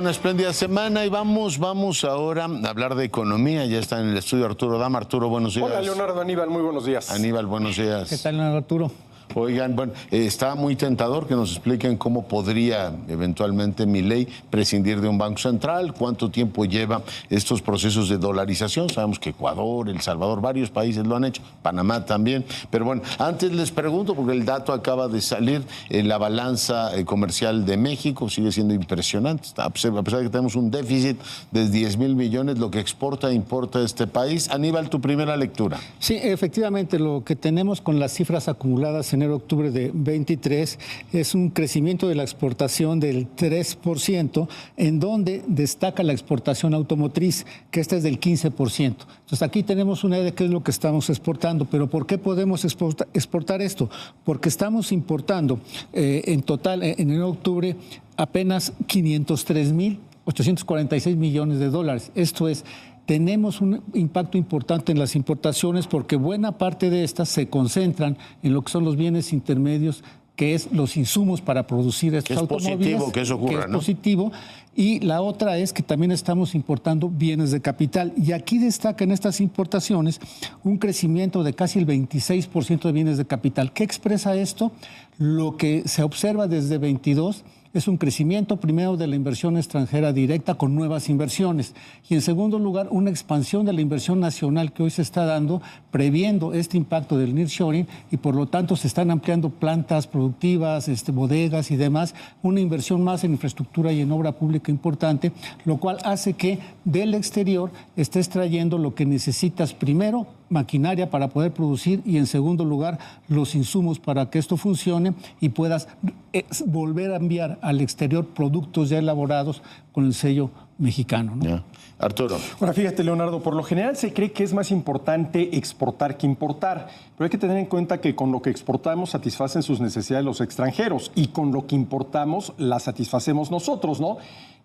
Una espléndida semana y vamos ahora a hablar de economía. Ya está en el estudio Arturo Dama. Arturo, buenos días. Hola, Leonardo. Aníbal, muy buenos días. Aníbal, buenos días. ¿Qué tal, Leonardo Arturo? Oigan, bueno, está muy tentador que nos expliquen cómo podría eventualmente Milei prescindir de un banco central, cuánto tiempo lleva estos procesos de dolarización. Sabemos que Ecuador, El Salvador, varios países lo han hecho, Panamá también. Pero bueno, antes les pregunto, porque el dato acaba de salir, la balanza comercial de México sigue siendo impresionante. A pesar de que tenemos un déficit de 10,000 millones, lo que exporta e importa este país. Aníbal, tu primera lectura. Sí, efectivamente, lo que tenemos con las cifras acumuladas en enero-octubre de 23 es un crecimiento de la exportación del 3%, en donde destaca la exportación automotriz, que esta es del 15%. Entonces aquí tenemos una idea de qué es lo que estamos exportando, pero ¿por qué podemos exportar esto? Porque estamos importando en total en enero-octubre apenas 503,846 millones de dólares. Esto es, tenemos un impacto importante en las importaciones porque buena parte de estas se concentran en lo que son los bienes intermedios, que es los insumos para producir estos automóviles. Es positivo que eso ocurra, que es ¿no? positivo. Y la otra es que también estamos importando bienes de capital. Y aquí destaca en estas importaciones un crecimiento de casi el 26% de bienes de capital. ¿Qué expresa esto? Lo que se observa desde 22 es un crecimiento primero de la inversión extranjera directa con nuevas inversiones y en segundo lugar una expansión de la inversión nacional que hoy se está dando previendo este impacto del nearshoring y por lo tanto se están ampliando plantas productivas, bodegas y demás, una inversión más en infraestructura y en obra pública importante, lo cual hace que del exterior estés trayendo lo que necesitas primero, maquinaria para poder producir y en segundo lugar los insumos para que esto funcione y puedas volver a enviar al exterior productos ya elaborados con el sello mexicano, ¿no? Ya. Arturo. Ahora, fíjate, Leonardo, por lo general se cree que es más importante exportar que importar, pero hay que tener en cuenta que con lo que exportamos satisfacen sus necesidades los extranjeros y con lo que importamos las satisfacemos nosotros, ¿no?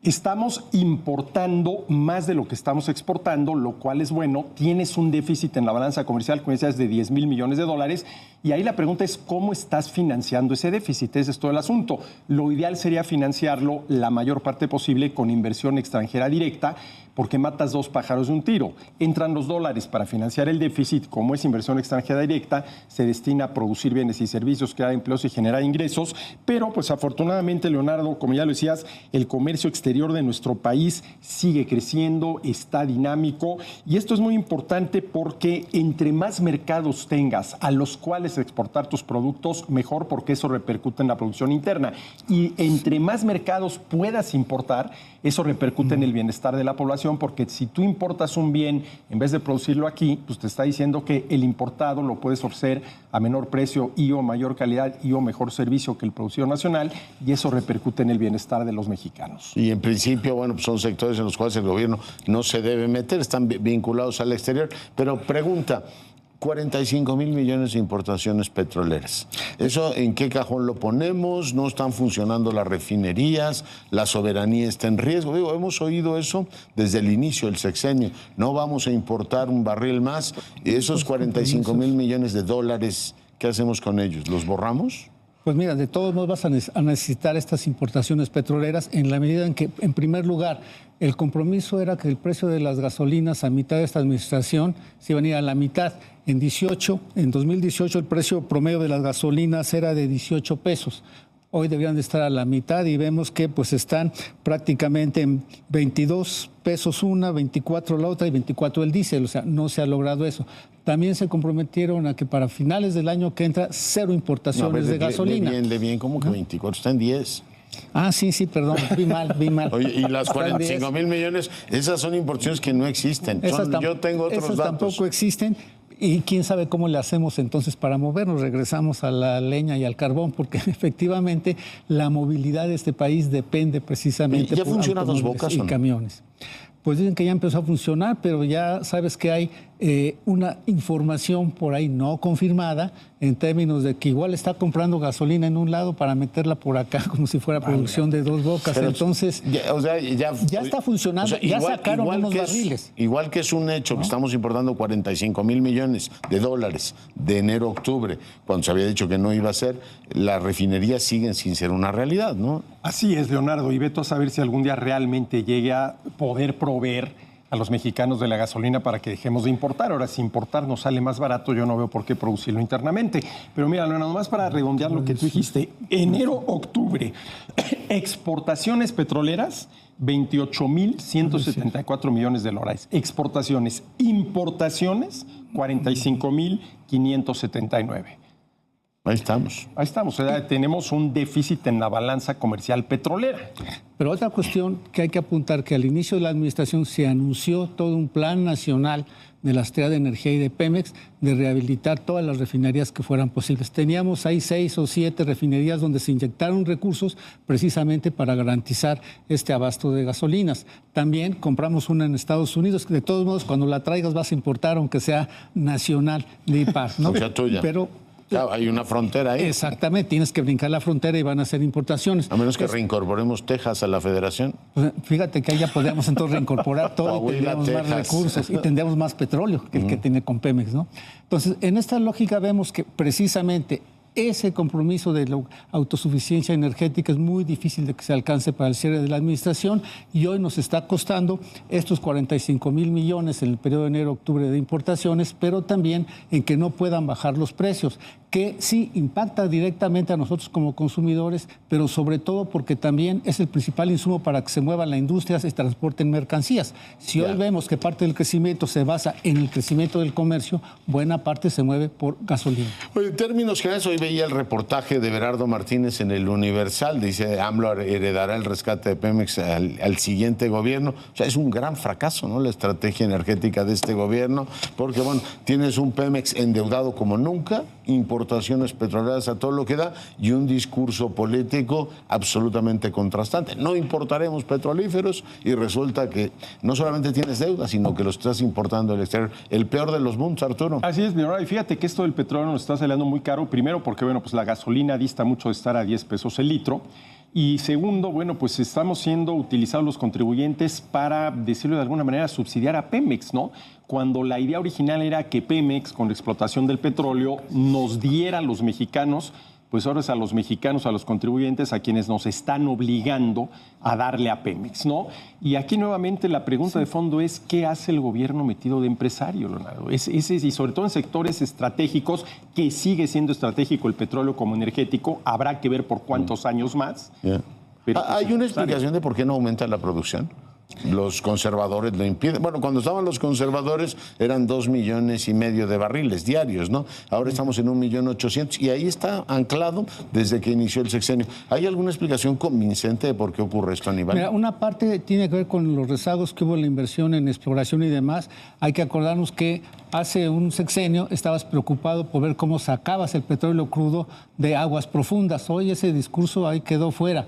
Estamos importando más de lo que estamos exportando, lo cual es bueno. Tienes un déficit en la balanza comercial, como decías, de 10,000 millones de dólares. Y ahí la pregunta es, ¿cómo estás financiando ese déficit? Ese es todo el asunto. Lo ideal sería financiarlo la mayor parte posible con inversión extranjera directa, porque matas dos pájaros de un tiro. Entran los dólares para financiar el déficit, como es inversión extranjera directa, se destina a producir bienes y servicios, crear empleos y generar ingresos, pero pues afortunadamente, Leonardo, como ya lo decías, el comercio exterior de nuestro país sigue creciendo, está dinámico, y esto es muy importante porque entre más mercados tengas a los cuales exportar tus productos, mejor, porque eso repercute en la producción interna. Y entre más mercados puedas importar, eso repercute en el bienestar de la población, porque si tú importas un bien en vez de producirlo aquí, pues te está diciendo que el importado lo puedes ofrecer a menor precio y o mayor calidad y o mejor servicio que el producido nacional, y eso repercute en el bienestar de los mexicanos. Y en principio, bueno, pues son sectores en los cuales el gobierno no se debe meter, están vinculados al exterior. Pero pregunta, 45,000 millones de importaciones petroleras. ¿Eso en qué cajón lo ponemos? ¿No están funcionando las refinerías? ¿La soberanía está en riesgo? Digo, hemos oído eso desde el inicio del sexenio. No vamos a importar un barril más. Esos 45,000 millones de dólares, ¿qué hacemos con ellos? ¿Los borramos? Pues mira, de todos modos vas a necesitar estas importaciones petroleras en la medida en que, en primer lugar, el compromiso era que el precio de las gasolinas a mitad de esta administración se iba a ir a la mitad. En 2018 el precio promedio de las gasolinas era de 18 pesos. Hoy deberían de estar a la mitad y vemos que pues están prácticamente en 22 pesos una, 24 la otra y 24 el diésel. O sea, no se ha logrado eso. También se comprometieron a que para finales del año que entra, cero importaciones de gasolina. De bien, ¿cómo que 24? Está en 10. Ah, sí, perdón, vi mal. Oye, y las 45,000 millones, esas son importaciones que no existen. Yo tengo otros esas datos. Tampoco existen. Y quién sabe cómo le hacemos entonces para movernos. Regresamos a la leña y al carbón, porque efectivamente la movilidad de este país depende precisamente ¿Ya por funcionan Dos Bocas y camiones. Pues dicen que ya empezó a funcionar, pero ya sabes que hay una información por ahí no confirmada en términos de que igual está comprando gasolina en un lado para meterla por acá como si fuera producción de dos bocas. Pero, entonces, ya está funcionando, ya sacaron unos barriles. Igual que es un hecho que estamos importando 45,000 millones de dólares de enero a octubre, cuando se había dicho que no iba a ser, las refinerías siguen sin ser una realidad, ¿no? Así es, Leonardo, y veto a saber si algún día realmente llegue a poder proveer a los mexicanos de la gasolina para que dejemos de importar. Ahora, si importar nos sale más barato, yo no veo por qué producirlo internamente. Pero mira, Leonardo, más para redondear lo que tú dijiste, enero-octubre, exportaciones petroleras, 28,174 millones de dólares. Exportaciones, importaciones, 45,579. Ahí estamos. Ahí estamos. O sea, tenemos un déficit en la balanza comercial petrolera. Pero otra cuestión que hay que apuntar, que al inicio de la administración se anunció todo un plan nacional de la Secretaría de Energía y de Pemex de rehabilitar todas las refinerías que fueran posibles. Teníamos ahí 6 o 7 refinerías donde se inyectaron recursos precisamente para garantizar este abasto de gasolinas. También compramos una en Estados Unidos, que de todos modos cuando la traigas vas a importar aunque sea nacional de IPAR, ¿no? O sea, tuya. Pero claro, hay una frontera ahí. exactamente, tienes que brincar la frontera y van a hacer importaciones. A menos que reincorporemos Texas a la federación. Pues, fíjate que ahí ya podríamos entonces reincorporar todo y tendríamos más recursos y tendríamos más petróleo que el que tiene con Pemex, ¿no? Entonces, en esta lógica vemos que precisamente ese compromiso de la autosuficiencia energética es muy difícil de que se alcance para el cierre de la administración y hoy nos está costando estos 45,000 millones en el periodo de enero-octubre de importaciones, pero también en que no puedan bajar los precios, que sí impacta directamente a nosotros como consumidores, pero sobre todo porque también es el principal insumo para que se mueva la industria, se transporten mercancías. Si hoy vemos que parte del crecimiento se basa en el crecimiento del comercio, buena parte se mueve por gasolina. Oye, en términos generales, hoy veía el reportaje de Berardo Martínez en el Universal, dice AMLO heredará el rescate de Pemex al siguiente gobierno. O sea, es un gran fracaso, ¿no? La estrategia energética de este gobierno, porque bueno, tienes un Pemex endeudado como nunca, importaciones petroleras a todo lo que da y un discurso político absolutamente contrastante. No importaremos petrolíferos y resulta que no solamente tienes deuda, sino que lo estás importando del exterior. El peor de los mundos, Arturo. Así es, Leonardo. Y fíjate que esto del petróleo nos está saliendo muy caro. Primero porque, bueno, pues la gasolina dista mucho de estar a 10 pesos el litro. Y segundo, bueno, pues estamos siendo utilizados los contribuyentes para, decirlo de alguna manera, subsidiar a Pemex, ¿no? Cuando la idea original era que Pemex, con la explotación del petróleo, nos diera a los mexicanos, pues ahora es a los mexicanos, a los contribuyentes, a quienes nos están obligando a darle a Pemex, ¿no? Y aquí nuevamente la pregunta de fondo es, ¿qué hace el gobierno metido de empresario, Leonardo? Y sobre todo en sectores estratégicos, que sigue siendo estratégico el petróleo como energético, habrá que ver por cuántos años más. Yeah. Pero ¿hay una explicación de por qué no aumenta la producción? Los conservadores lo impiden. Bueno, cuando estaban los conservadores eran 2,5 millones de barriles diarios, ¿no? Ahora estamos en 1,800,000 y ahí está anclado desde que inició el sexenio. ¿Hay alguna explicación convincente de por qué ocurre esto, Aníbal? Mira, una parte tiene que ver con los rezagos que hubo en la inversión en exploración y demás. Hay que acordarnos que hace un sexenio estabas preocupado por ver cómo sacabas el petróleo crudo de aguas profundas. Hoy ese discurso ahí quedó fuera.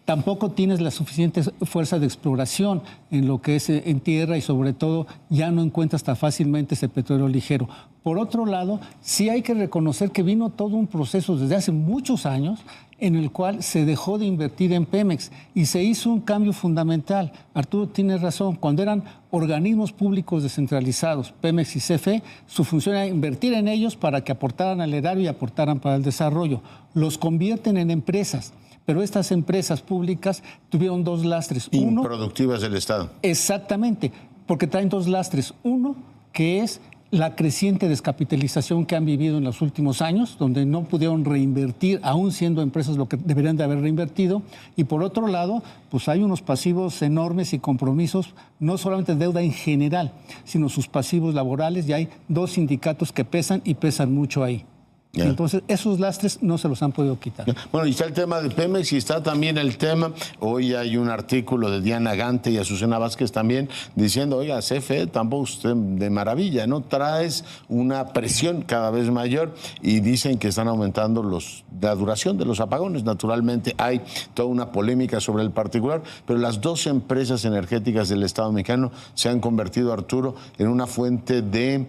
Tampoco tienes la suficiente fuerza de exploración en lo que es en tierra y sobre todo ya no encuentras tan fácilmente ese petróleo ligero. Por otro lado, sí hay que reconocer que vino todo un proceso desde hace muchos años en el cual se dejó de invertir en Pemex y se hizo un cambio fundamental. Arturo tiene razón, cuando eran organismos públicos descentralizados, Pemex y CFE, su función era invertir en ellos para que aportaran al erario y aportaran para el desarrollo. Los convierten en empresas. Pero estas empresas públicas tuvieron dos lastres. Improductivas del Estado. Exactamente, porque traen dos lastres. Uno, que es la creciente descapitalización que han vivido en los últimos años, donde no pudieron reinvertir, aún siendo empresas lo que deberían de haber reinvertido. Y por otro lado, pues hay unos pasivos enormes y compromisos, no solamente de deuda en general, sino sus pasivos laborales. Y hay dos sindicatos que pesan y pesan mucho ahí. Entonces, esos lastres no se los han podido quitar. Bueno, y está el tema de Pemex y está también el tema, hoy hay un artículo de Diana Gante y Azucena Vázquez también diciendo, oiga, CFE tampoco usted de maravilla, ¿no? Traes una presión cada vez mayor y dicen que están aumentando la duración de los apagones. Naturalmente hay toda una polémica sobre el particular, pero las dos empresas energéticas del Estado mexicano se han convertido, Arturo, en una fuente de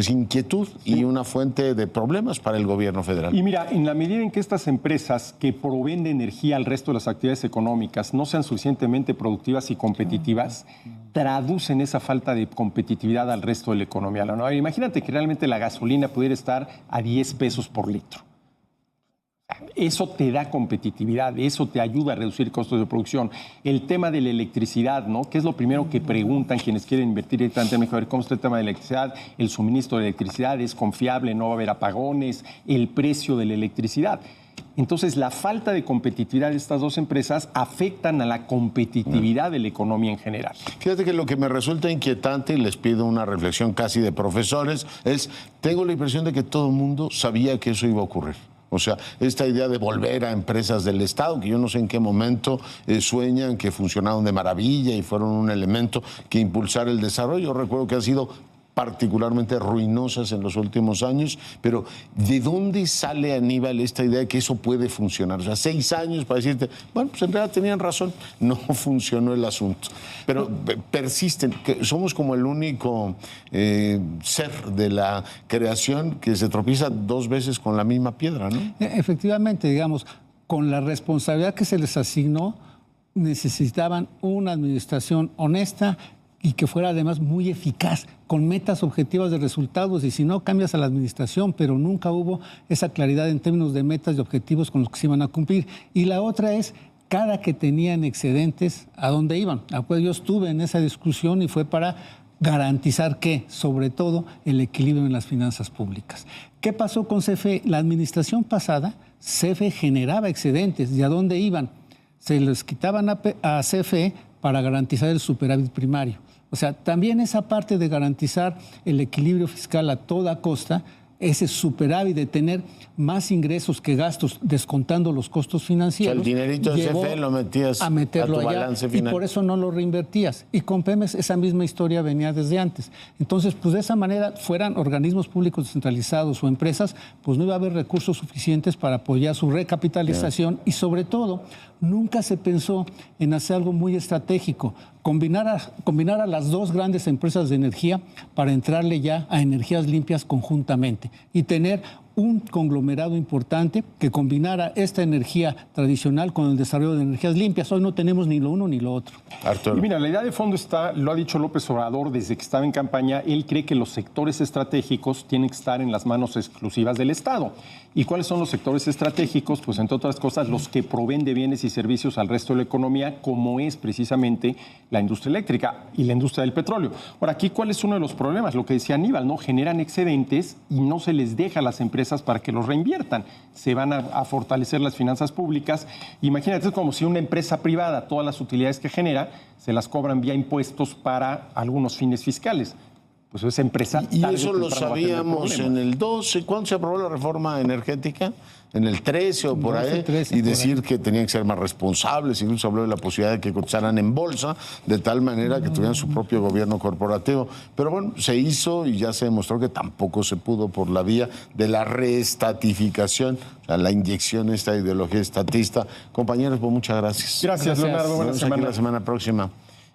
inquietud y una fuente de problemas para el gobierno federal. Y mira, en la medida en que estas empresas que proveen de energía al resto de las actividades económicas no sean suficientemente productivas y competitivas, traducen esa falta de competitividad al resto de la economía. ¿No? Imagínate que realmente la gasolina pudiera estar a 10 pesos por litro. Eso te da competitividad, eso te ayuda a reducir costos de producción. El tema de la electricidad, ¿no? Que es lo primero que preguntan quienes quieren invertir directamente en México. A ver, ¿cómo está el tema de la electricidad? El suministro de electricidad es confiable, no va a haber apagones, el precio de la electricidad. Entonces, la falta de competitividad de estas dos empresas afectan a la competitividad de la economía en general. Fíjate que lo que me resulta inquietante, y les pido una reflexión casi de profesores, es, tengo la impresión de que todo el mundo sabía que eso iba a ocurrir. O sea, esta idea de volver a empresas del Estado, que yo no sé en qué momento sueñan que funcionaron de maravilla y fueron un elemento que impulsara el desarrollo. Yo recuerdo que han sido particularmente ruinosas en los últimos años, pero ¿de dónde sale, Aníbal, esta idea de que eso puede funcionar? O sea, 6 años para decirte, bueno, pues en realidad tenían razón, no funcionó el asunto. Pero persisten, que somos como el único ser de la creación que se tropieza 2 veces con la misma piedra, ¿no? Efectivamente, digamos, con la responsabilidad que se les asignó, necesitaban una administración honesta y que fuera además muy eficaz, con metas objetivas de resultados, y si no, cambias a la administración, pero nunca hubo esa claridad en términos de metas y objetivos con los que se iban a cumplir. Y la otra es, cada que tenían excedentes, ¿a dónde iban? Pues yo estuve en esa discusión y fue para garantizar que, sobre todo, el equilibrio en las finanzas públicas. ¿Qué pasó con CFE? La administración pasada, CFE generaba excedentes. ¿Y a dónde iban? Se les quitaban a CFE para garantizar el superávit primario. O sea, también esa parte de garantizar el equilibrio fiscal a toda costa, ese superávit de tener más ingresos que gastos, descontando los costos financieros. O sea, el dinerito de CFE lo metías a meterlo tu allá, balance final. y por eso no lo reinvertías. Y con Pemex esa misma historia venía desde antes. Entonces, pues de esa manera, fueran organismos públicos descentralizados o empresas, pues no iba a haber recursos suficientes para apoyar su recapitalización. Y sobre todo, nunca se pensó en hacer algo muy estratégico, combinar a las dos grandes empresas de energía para entrarle ya a energías limpias conjuntamente y tener un conglomerado importante que combinara esta energía tradicional con el desarrollo de energías limpias. Hoy no tenemos ni lo uno ni lo otro. Arturo. Y mira, la idea de fondo está, lo ha dicho López Obrador desde que estaba en campaña, él cree que los sectores estratégicos tienen que estar en las manos exclusivas del Estado. ¿Y cuáles son los sectores estratégicos? Pues entre otras cosas, los que proveen de bienes y servicios al resto de la economía, como es precisamente la industria eléctrica y la industria del petróleo. Ahora, aquí, ¿cuál es uno de los problemas? Lo que decía Aníbal, ¿no? Generan excedentes y no se les deja a las empresas para que los reinviertan. Se van a fortalecer las finanzas públicas. Imagínate, es como si una empresa privada, todas las utilidades que genera, se las cobran vía impuestos para algunos fines fiscales. Pues esa empresa... Y eso lo sabíamos en el 12, ¿cuándo se aprobó la reforma energética? En el 13 o por 12, ahí, 13, y decir que tenían que ser más responsables, incluso habló de la posibilidad de que cotizaran en bolsa, de tal manera que tuvieran su propio gobierno corporativo. Pero bueno, se hizo y ya se demostró que tampoco se pudo por la vía de la reestatificación, o sea, la inyección de esta ideología estatista. Compañeros, pues muchas gracias. Gracias, Leonardo. Buena semana. La semana próxima.